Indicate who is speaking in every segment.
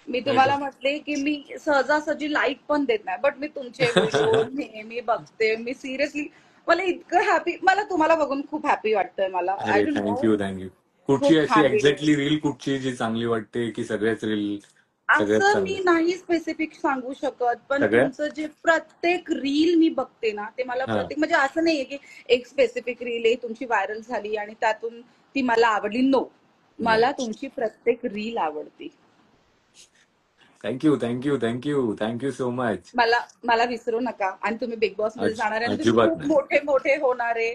Speaker 1: मी
Speaker 2: नाही का?
Speaker 1: तुम्हाला म्हटले की मी सहजासहजी लाईक पण देत नाही, बट मी तुमचे व्हिडिओ नेहमी बघते. मी सिरियसली मला इतकं हॅपी, मला तुम्हाला बघून खूप हॅपी वाटतंय. मला आय
Speaker 2: अरे
Speaker 1: डोंट नो,
Speaker 2: थँक्यू थँक्यू. कुठची
Speaker 1: खूप
Speaker 2: अशी
Speaker 1: हॅपी.
Speaker 2: एक्झॅक्टली रील कुठची जी चांगली वाटते, की सगळ्याच रील सगळ्यात
Speaker 1: असं मी
Speaker 2: चांगल्या
Speaker 1: नाही स्पेसिफिक सांगू शकत, पण
Speaker 2: सगळ्या?
Speaker 1: तुमचं जे प्रत्येक रील मी बघते ना, ते मला
Speaker 2: हा.
Speaker 1: प्रत्येक, म्हणजे असं नाहीये की एक स्पेसिफिक रील आहे तुमची व्हायरल झाली आणि त्यातून ती मला आवडली. नो,
Speaker 2: नाही.
Speaker 1: मला तुमची प्रत्येक रील आवडती.
Speaker 2: Thank you thank you thank you thank you so much.
Speaker 1: मला मला विसरू नका. आणि तुम्ही बिग बॉस मध्ये जाणार आहे आणि तुम्ही
Speaker 2: अजिबात
Speaker 1: खूप
Speaker 2: नाही.
Speaker 1: मोठे मोठे होणारे,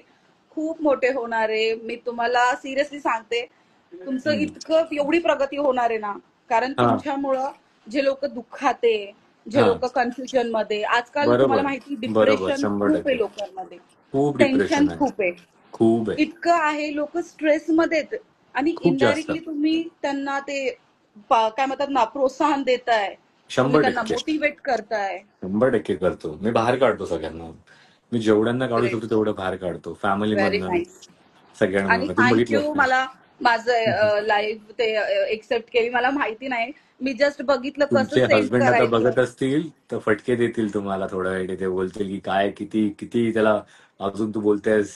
Speaker 1: खूप मोठे होणारे. मी तुम्हाला सिरियसली सांगते, तुमचं
Speaker 2: हम्म.
Speaker 1: इतकं एवढी प्रगती होणार आहे ना, कारण
Speaker 2: हा
Speaker 1: तुमच्यामुळं जे लोक दुःखात आहे, जे
Speaker 2: हा.
Speaker 1: लोक कन्फ्युजन मध्ये, आजकाल तुम्हाला
Speaker 2: बरोबर
Speaker 1: माहिती
Speaker 2: बरोबर
Speaker 1: डिप्रेशन
Speaker 2: 100%.
Speaker 1: खूप आहे लोकांमध्ये,
Speaker 2: खूप
Speaker 1: टेन्शन
Speaker 2: डिप्रेशन आहे.
Speaker 1: खूप आहे,
Speaker 2: खूप आहे.
Speaker 1: इतकं आहे, लोक स्ट्रेस मध्ये आहेत. आणि
Speaker 2: खूप जास्त.
Speaker 1: इनडायरेक्टली तुम्ही त्यांना ते काय म्हणतात ना, प्रोत्साहन देताय, तुम्ही
Speaker 2: शंभर
Speaker 1: त्यांना
Speaker 2: टक्के
Speaker 1: मोटिवेट करताय.
Speaker 2: 100% करतो. मी बाहेर काढतो सगळ्यांना. मी जेवढ्यांना काढू
Speaker 1: ग्रेट,
Speaker 2: शकतो तेवढं बाहेर काढतो. फॅमिली
Speaker 1: व्हेरी
Speaker 2: मधनं
Speaker 1: नाईस. आणि
Speaker 2: सगळ्यांमधनं. तुम्ही
Speaker 1: थँक्यू,
Speaker 2: बघितलंच
Speaker 1: मला
Speaker 2: नाही.
Speaker 1: माझं लाईव्ह ते एक्सेप्ट केली. मला माहिती नाही, मी जस्ट बघितलं कसं
Speaker 2: तुमचे
Speaker 1: सेंड
Speaker 2: हस्बंड आता
Speaker 1: करायचं.
Speaker 2: बघत असतील तर फटके देतील तुम्हाला थोड्या वेळ. ते बोलतील की काय किती किती त्याला अजून तू बोलतेस,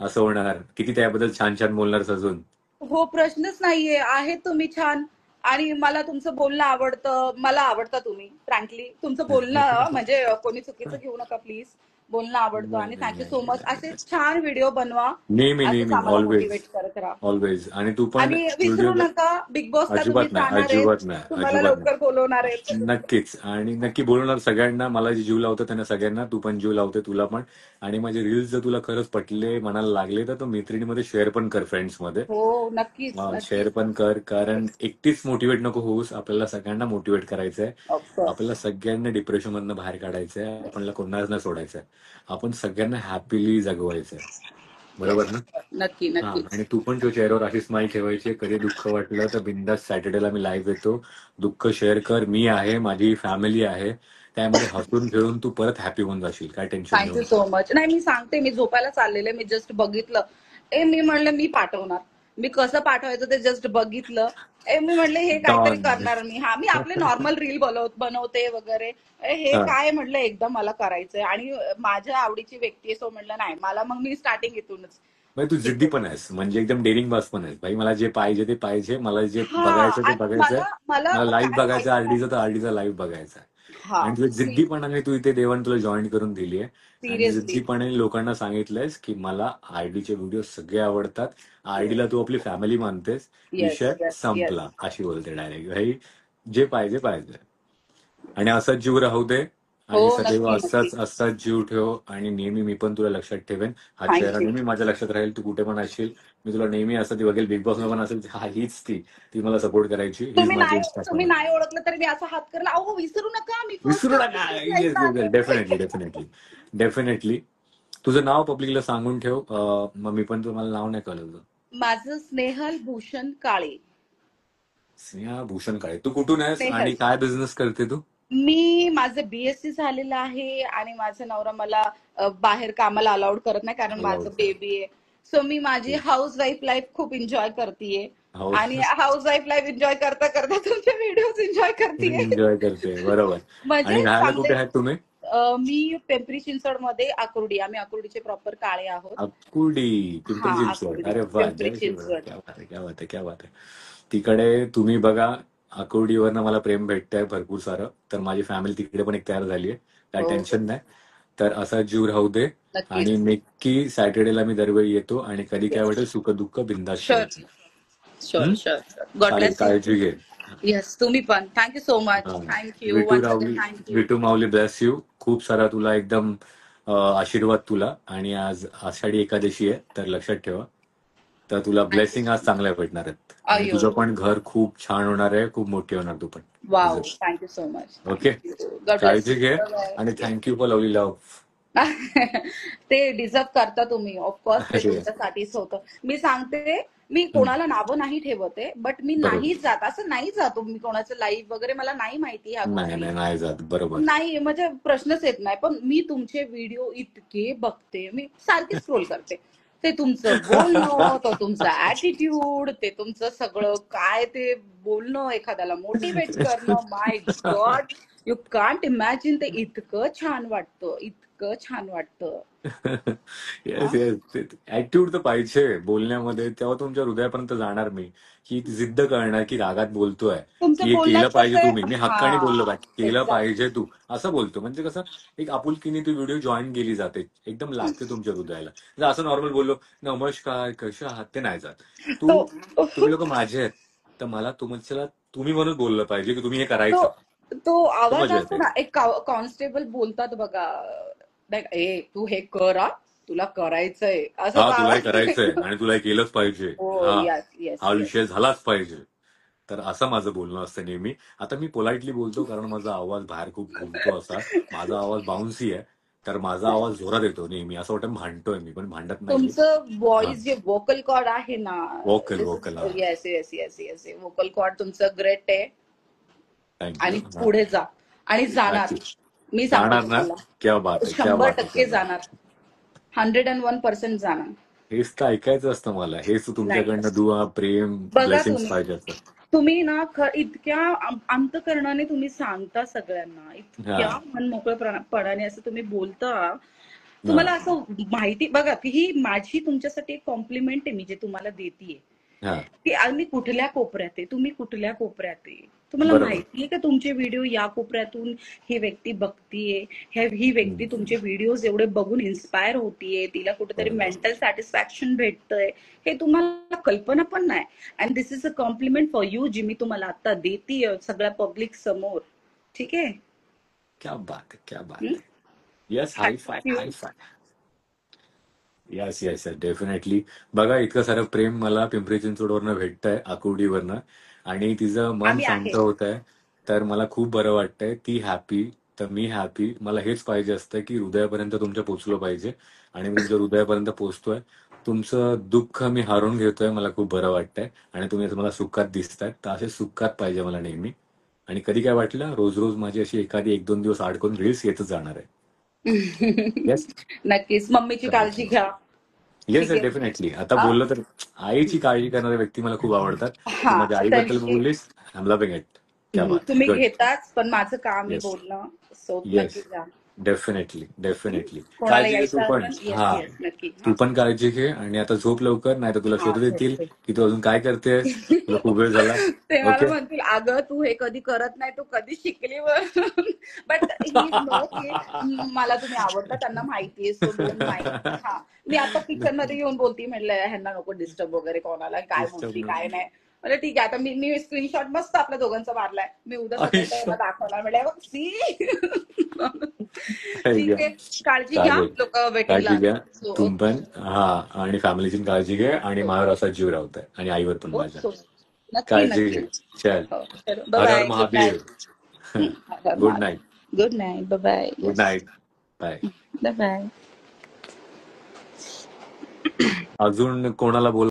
Speaker 2: असं होणार. किती त्याबद्दल छान छान बोलणार अजून.
Speaker 1: हो, प्रश्नच नाहीये. आहे तुम्ही छान. आणि मला तुमचं बोलणं आवडतं, मला आवडता तुम्ही. फ्रँकली तुमचं बोलणं, म्हणजे कोणी चुकीचं घेऊ नका प्लीज. बोलणं आवडतं
Speaker 2: नाही
Speaker 1: आणि
Speaker 2: नाही
Speaker 1: थँक्यू
Speaker 2: नाही
Speaker 1: सो
Speaker 2: नाही
Speaker 1: मच.
Speaker 2: नाही
Speaker 1: असे
Speaker 2: नाही.
Speaker 1: छान व्हिडिओ बनवा,
Speaker 2: नेहमी
Speaker 1: असंच
Speaker 2: नेहमी
Speaker 1: आम्हाला
Speaker 2: ऑलवेज.
Speaker 1: मोटिवेट करत राहा.
Speaker 2: ऑलवेज. आणि तू पण
Speaker 1: आणि विसरू
Speaker 2: व्हिडिओ.
Speaker 1: नका, बिग बॉसला तुम्ही
Speaker 2: अजिबात नाही
Speaker 1: जाणार आहेत,
Speaker 2: अजिबात नाही
Speaker 1: तुम्हाला
Speaker 2: अजिबात नाही.
Speaker 1: लवकर बोलवणार आहेत.
Speaker 2: नक्कीच. आणि नक्की बोलणार सगळ्यांना. मला जे जीव लावतं त्यांना सगळ्यांना. तू पण जीव लावते तुला पण. आणि माझे रील्स जर तुला खरंच पटले, मनाला लागले, तर तो मैत्रिणीमध्ये शेअर पण कर, फ्रेंड्समध्ये.
Speaker 1: हो, नक्कीच
Speaker 2: शेअर
Speaker 1: नक्कीच.
Speaker 2: पण कर. कारण एकटीच मोटिवेट नको होऊस. आपल्याला सगळ्यांना मोटिवेट करायचंय.
Speaker 1: ऑफकोर्स.
Speaker 2: आपल्याला सगळ्यांना डिप्रेशन मधनं बाहेर काढायचंय. आपल्याला कोणाच नाही सोडायचंय. आपण सगळ्यांना हॅपीली जगवायचंय.
Speaker 1: येस,
Speaker 2: बरोबर ना?
Speaker 1: नक्की
Speaker 2: हा.
Speaker 1: नक्कीच.
Speaker 2: आणि तू पण तुझ्या चेहऱ्यावर अशी स्माईल ठेवायची. कधी दुःख वाटलं तर बिंदास सॅटर्डेला मी लाईव्ह येतो. दुःख शेअर कर. मी आहे, माझी फॅमिली आहे. त्यामध्ये हसून खेळून तू परत हॅपी होऊन जाशील. काय टेन्शन घेऊ
Speaker 1: थँक्यू
Speaker 2: नको.
Speaker 1: So much. नाही, मी सांगते, मी झोपायला चाललेले, मी जस्ट बघितलं. मी म्हणलं मी पाठवणार. मी कसं पाठवायचं ते जस्ट बघितलं. मी म्हणले हे काहीतरी
Speaker 2: डॉन.
Speaker 1: करणार मी. हा, मी आपले नॉर्मल रील बनवते वगैरे. हे
Speaker 2: हा.
Speaker 1: काय म्हटलं एकदा मला करायचंय आणि माझ्या आवडीची व्यक्ती आहे, सो म्हटलं नाही मला, मग मी स्टार्टिंग इथूनच
Speaker 2: म्हणजे तू
Speaker 1: की
Speaker 2: जिद्दी पण आहेस. म्हणजे एकदम डेअरिंग बास पण आहेस. भाई मला जे पाहिजे ते पाहिजे. मला जे
Speaker 1: हा.
Speaker 2: बघायचं ते
Speaker 1: आणि
Speaker 2: बघायचंय.
Speaker 1: मला मला
Speaker 2: मला लाईव्ह
Speaker 1: काय
Speaker 2: बघायचं
Speaker 1: माहिती
Speaker 2: आरडीचं तर आरडीचा लाईव्ह बघायचा आहे.
Speaker 1: हा,
Speaker 2: आणि तुझ्या जिद्दीपणाने तू इथे देवान तुला जॉईन करून दिली आहे. आणि
Speaker 1: सिरियसली.
Speaker 2: जिद्दीपणाने लोकांना सांगितलंयस की मला आरडीचे व्हिडिओ सगळे आवडतात. आरडीला तू आपली फॅमिली मानतेस.
Speaker 1: येस
Speaker 2: विषय
Speaker 1: येस येस.
Speaker 2: संपला. अशी बोलते डायरेक्ट. भाई जे पाहिजे पाहिजे. आणि असाच जीव राहू दे.
Speaker 1: हो,
Speaker 2: आणि सदैव
Speaker 1: नक्की नक्की.
Speaker 2: असाच असाच जीव ठेव. आणि नेहमी मी पण तुला लक्षात ठेवेन. हा चेहरा
Speaker 1: थँक्यू.
Speaker 2: नेहमी माझ्या लक्षात राहील. तू कुठे पण असशील. मी तुला नेहमी असं ती बघेल. बिग बॉस मध्ये पण असेल. हा हीच ती. ती मला सपोर्ट करायची. हीच माझी इन्स्टा
Speaker 1: तुम्ही
Speaker 2: पण.
Speaker 1: नाही ओळखलं तरी मी असा हात करला, अहो विसरू नका, मी फर्स्ट
Speaker 2: विसरू
Speaker 1: टाइम
Speaker 2: नका.
Speaker 1: तुमच्या
Speaker 2: येस
Speaker 1: लाईव्हला
Speaker 2: येस
Speaker 1: आले.
Speaker 2: Definitely definitely. डेफिनेटली. तुझं नाव पब्लिकला सांगून ठेव. मग मी पण तुम्हाला नाव नाही कळवलं.
Speaker 1: माझं स्नेहल भूषण काळे.
Speaker 2: स्नेहा भूषण काळे. तू कुठून आहेस
Speaker 1: स्नेहल.
Speaker 2: आणि काय बिझनेस करते तू?
Speaker 1: मी माझं बीएससी झालेलं आहे आणि माझा नवरा मला बाहेर कामाला अलाउड करत नाही, कारण माझं
Speaker 2: अलाउड करा.
Speaker 1: बेबी आहे. सो मी माझी हाऊस वाईफ लाईफ खूप एन्जॉय करतेय.
Speaker 2: हाऊस.
Speaker 1: आणि हाऊस वाईफ लाईफ एन्जॉय करता करता तुमचे व्हिडिओज एन्जॉय करतेय.
Speaker 2: एन्जॉय करते. बरोबर. आणि
Speaker 1: म्हणजे
Speaker 2: राहायला कुठे
Speaker 1: चांगले.
Speaker 2: आहेत तुम्ही?
Speaker 1: मी पिंपरी चिंचवड मध्ये आकुर्डी, आम्ही आकुर्डीचे प्रॉपर काळे आहोत.
Speaker 2: अकुर्डी.
Speaker 1: हा,
Speaker 2: पिंपरी चिंचवड.
Speaker 1: आकुर्डी
Speaker 2: अरे वा.
Speaker 1: पिंपरी
Speaker 2: जय शिवराय.
Speaker 1: चिंचवड.
Speaker 2: क्या बात है क्या बात है क्या बात है. तिकडे तुम्ही बघा. आकुर्डीवरनं मला प्रेम भेटतंय भरपूर सारं. तर माझी फॅमिली तिकडे पण एक तयार झाली आहे. काय
Speaker 1: हो हो,
Speaker 2: टेन्शन नाही. तर असा जीव राहू दे. आणि
Speaker 1: नक्कीच.
Speaker 2: नक्की सॅटर्डेला मी दरवेळी येतो. आणि कधी काय
Speaker 1: येस,
Speaker 2: वाटेल सुख दुःख बिंदास शेअर
Speaker 1: शुअर
Speaker 2: कर.
Speaker 1: शुअर
Speaker 2: हम्म?
Speaker 1: Sure sure. गॉड
Speaker 2: चालेल.
Speaker 1: Bless you.
Speaker 2: काळजी घे.
Speaker 1: येस, तुम्ही पण. Thank you so much.
Speaker 2: हा.
Speaker 1: थँक्यू
Speaker 2: विटू
Speaker 1: वन्स अगेन.
Speaker 2: रावली.
Speaker 1: Thank you.
Speaker 2: Vitu Mauli bless you. खूप सारा तुला एकदम आशीर्वाद तुला. आणि आज आषाढी एकादशी आहे तर लक्षात ठेवा. तर तुला
Speaker 1: थँक्यू
Speaker 2: ब्लेसिंग
Speaker 1: सो
Speaker 2: आज
Speaker 1: मच.
Speaker 2: चांगल्या भेटणार आहेत. आणि
Speaker 1: अयो,
Speaker 2: तुझं पण घर खूप छान होणार आहे. खूप मोठी होणार तू पण.
Speaker 1: वाव,
Speaker 2: तुझं.
Speaker 1: Thank you so much.
Speaker 2: Okay.
Speaker 1: Thank you, God bless
Speaker 2: काळजी
Speaker 1: यू.
Speaker 2: घे.
Speaker 1: बाय
Speaker 2: आणि
Speaker 1: bye.
Speaker 2: Thank you for lovely love.
Speaker 1: ते डिझर्व करता तुम्ही, ऑफकोर्स ते
Speaker 2: अरे
Speaker 1: तुमच्यासाठीच होतं. मी सांगते, मी
Speaker 2: हम्म.
Speaker 1: कोणाला नावं नाही ठेवते, बट मी
Speaker 2: बरोबर.
Speaker 1: नाही जात, असं नाही जातो मी कोणाचं लाईव्ह वगैरे, मला नाही माहिती ह्या
Speaker 2: नाही
Speaker 1: गोष्टी.
Speaker 2: नाही नाही जात. बरोबर.
Speaker 1: नाही, म्हणजे प्रश्नच येत नाही. पण मी तुमचे व्हिडिओ इतके बघते, मी सारखी स्क्रोल करते. ते तुमचं बोलणं, तो तुमचा ऍटिट्यूड, ते तुमचं सगळं काय ते बोलणं, एखाद्याला मोटिवेट करणं. माय गॉड, यू कांट इमॅजिन. ते इतकं छान वाटतं, इतकं छान वाटतं.
Speaker 2: येस
Speaker 1: हा.
Speaker 2: येस, ऍटिट्यूड तर पाहिजे बोलण्यामध्ये, तेव्हा तुमच्या हृदयापर्यंत जाणार मी, की जिद्द करणार की रागात बोलतोय,
Speaker 1: तुमचं
Speaker 2: की हे केलं
Speaker 1: बोलण्यात
Speaker 2: पाहिजे
Speaker 1: कसं
Speaker 2: तुम्ही, मी
Speaker 1: आहे.
Speaker 2: हक्काने बोललो
Speaker 1: हा,
Speaker 2: पाहिजे, केलं
Speaker 1: एक्झॅक्टली.
Speaker 2: पाहिजे तू, असं बोलतो. म्हणजे कसं एक आपुलकीने ती व्हिडिओ जॉईन केली जाते, एकदम लागते तुमच्या हृदयाला. जर असं नॉर्मल बोललो, नमस्कार कशा आहात, ते नाही जात.
Speaker 1: तो
Speaker 2: तुम्ही लोक माझे आहेत, तर मला तुमच्याला तुम्ही म्हणून बोललं पाहिजे की तुम्ही हे
Speaker 1: तो
Speaker 2: करायचं,
Speaker 1: तो
Speaker 2: तर
Speaker 1: आवाज
Speaker 2: मजा
Speaker 1: असतो
Speaker 2: येते.
Speaker 1: ना, एक कॉन्स्टेबल बोलतात बघा, like, ए तू हे कर हा, तुला करायचंय, असं
Speaker 2: हा
Speaker 1: तो
Speaker 2: तुला हे
Speaker 1: आवाज.
Speaker 2: करायचंय आणि तुला हे केलंच पाहिजे,
Speaker 1: हो,
Speaker 2: हा
Speaker 1: यस येस
Speaker 2: हा
Speaker 1: येस.
Speaker 2: विषय झालाच पाहिजे. तर असं माझं बोलणं असतं नेहमी. आता मी पोलाइटली बोलतो कारण माझा आवाज बाहेर खूप घुमतो असा. माझा आवाज बाउन्सी आहे, तर माझा आवाज जोरात येतो नेहमी. असं वाटतं भांडतोय मी, पण भांडत नाहीये.
Speaker 1: तुमचं
Speaker 2: हा,
Speaker 1: व्हॉइस जे वोकल कॉर्ड आहे ना,
Speaker 2: वोकल
Speaker 1: दिस इज
Speaker 2: वोकल हा.
Speaker 1: Yes yes yes yes, vocal cord तुमचं ग्रेट आहे.
Speaker 2: थँक्यू
Speaker 1: आणि
Speaker 2: हा.
Speaker 1: पुढे जा, आणि जाणार.
Speaker 2: नक्की
Speaker 1: मी सांगते
Speaker 2: जाणार ना.
Speaker 1: तुम्हाला,
Speaker 2: क्या बात आहे, क्या बात आहे, क्या
Speaker 1: 100%
Speaker 2: बात आहे.
Speaker 1: जाणार. 101% जाणार.
Speaker 2: हेच तर ऐकायचं असतं मला. हेच
Speaker 1: नाही,
Speaker 2: तुमच्याकडनं दुआ, प्रेम,
Speaker 1: बघा
Speaker 2: ब्लेसिंग्स
Speaker 1: तुम्ही
Speaker 2: पाहिजे असतं.
Speaker 1: तुम्ही ना इतक्या अंतकरणाने तुम्ही सांगता सगळ्यांना,
Speaker 2: हा
Speaker 1: इतक्या मनमोकळेपणाने असं तुम्ही बोलता.
Speaker 2: हा
Speaker 1: तुम्हाला असं माहिती बघा की ही माझी तुमच्यासाठी एक कॉम्प्लिमेंट आहे, मी जे तुम्हाला देतेय,
Speaker 2: हा.
Speaker 1: की आज मी कुठल्या कोपऱ्यात आहे, तुम्ही कुठल्या कोपऱ्यात आहे. तुम्हाला
Speaker 2: बरोबर.
Speaker 1: माहितीये का तुमचे व्हिडिओ या कोपऱ्यातून ही व्यक्ती बघतीये, ही व्यक्ती
Speaker 2: हम्म.
Speaker 1: तुमचे व्हिडिओज एवढे बघून इन्स्पायर होतीये, तिला कुठेतरी
Speaker 2: बरोबर.
Speaker 1: मेंटल सॅटिस्फॅक्शन भेटतंय, हे तुम्हाला कल्पना पण नाही. And this is a compliment for you, जी मी तुम्हाला आता देतीये सगळ्या पब्लिक समोर. ठीक आहे.
Speaker 2: क्या बात है, क्या बात है. Yes, high five,
Speaker 1: thank you.
Speaker 2: High five. Yes yes yes, definitely. बघा इतकं सारं प्रेम मला पिंपरी चिंचवडवरनं भेटतंय, आकुर्डीवरनं, आणि तिचं मन
Speaker 1: आम्ही
Speaker 2: शांत
Speaker 1: आहे.
Speaker 2: होत आहे. तर मला खूप बरं वाटतंय. ती हॅपी, तर मी हॅपी. मला हेच पाहिजे असतं की हृदयापर्यंत तुमच्या पोचलं पाहिजे, आणि मी तुमच्या हृदयापर्यंत पोचतोय. तुमचं दुःख मी हारून घेतोय, मला खूप बरं वाटतंय. आणि तुम्ही आता मला सुखात दिसतायत, तर असे सुखात पाहिजे मला नेहमी. आणि कधी काय वाटलं, रोज रोज माझी अशी एखादी 1-2 दिवस आड करून रील्स येतच जाणार आहे. येस.
Speaker 1: नक्कीच मम्मीची काळजी घ्या.
Speaker 2: येस
Speaker 1: ठीक आहे.
Speaker 2: डेफिनेटली. आता
Speaker 1: हा.
Speaker 2: बोललं तर आईची काळजी करणारे व्यक्ती मला खूप आवडतात.
Speaker 1: हा,
Speaker 2: तू माझ्या आईबद्दल
Speaker 1: त्यांची.
Speaker 2: बोललीस, आय एम लव्हिंग इट. क्या बात आहे.
Speaker 1: तुम्ही
Speaker 2: गुड.
Speaker 1: घेताच, पण माझं काम आहे
Speaker 2: येस
Speaker 1: बोलणं. सो
Speaker 2: येस,
Speaker 1: नक्की जा.
Speaker 2: Definitely definitely.
Speaker 1: कोणाला
Speaker 2: काळजी घे तू
Speaker 1: यायचं
Speaker 2: पण.
Speaker 1: असेल, येस
Speaker 2: हा,
Speaker 1: येस नक्की.
Speaker 2: तू
Speaker 1: हा.
Speaker 2: पण काळजी घे, आणि आता झोप लवकर, नाही तर तुला
Speaker 1: हा,
Speaker 2: शोधत येतील
Speaker 1: झोपते.
Speaker 2: की तू अजून काय करतेस, तुला खूप वेळ झाला.
Speaker 1: ते मला
Speaker 2: ओके.
Speaker 1: म्हणतील, अगं तू हे कधी करत नाही, तू कधी शिकली म्हणून. बट ही नो की मला तुम्ही आवडता, त्यांना माहितीये, सो डोंट माइंड. हा. मी आता किचन मध्ये येऊन बोलती, म्हणलं ह्यांना नको डिस्टर्ब वगैरे, कोणाला काय
Speaker 2: डिस्टर्ब
Speaker 1: बोलती काय
Speaker 2: नको.
Speaker 1: नाही. म्हणजे ठीक आहे, आता मी स्क्रीनशॉट मस्त आपल्या दोघांचा मारलाय, मी उद्या सकाळी
Speaker 2: आयुष्य.
Speaker 1: त्यांना दाखवणार, म्हणलं सी.
Speaker 2: आई
Speaker 1: ठीक
Speaker 2: गं.
Speaker 1: आहे. काळजी घ्या,
Speaker 2: चालेल.
Speaker 1: लोक वेटिंगला
Speaker 2: काळजी घ्या.
Speaker 1: असतात. सो
Speaker 2: तू
Speaker 1: ओके.
Speaker 2: पण. हा, आणि फॅमिलीची काळजी घे, आणि माझ्यावर असा जीव राहतोय, आणि आईवर पण माझ्या.
Speaker 1: सो नक्की
Speaker 2: काळजी
Speaker 1: नक्की.
Speaker 2: घे. चल.
Speaker 1: हो,
Speaker 2: Har Har
Speaker 1: bye, good
Speaker 2: Mahadev.
Speaker 1: Night.
Speaker 2: Good night.
Speaker 1: Good night, bye.
Speaker 2: Good
Speaker 1: yes,
Speaker 2: night. Bye.
Speaker 1: Bye.
Speaker 2: अजून कोणाला बोल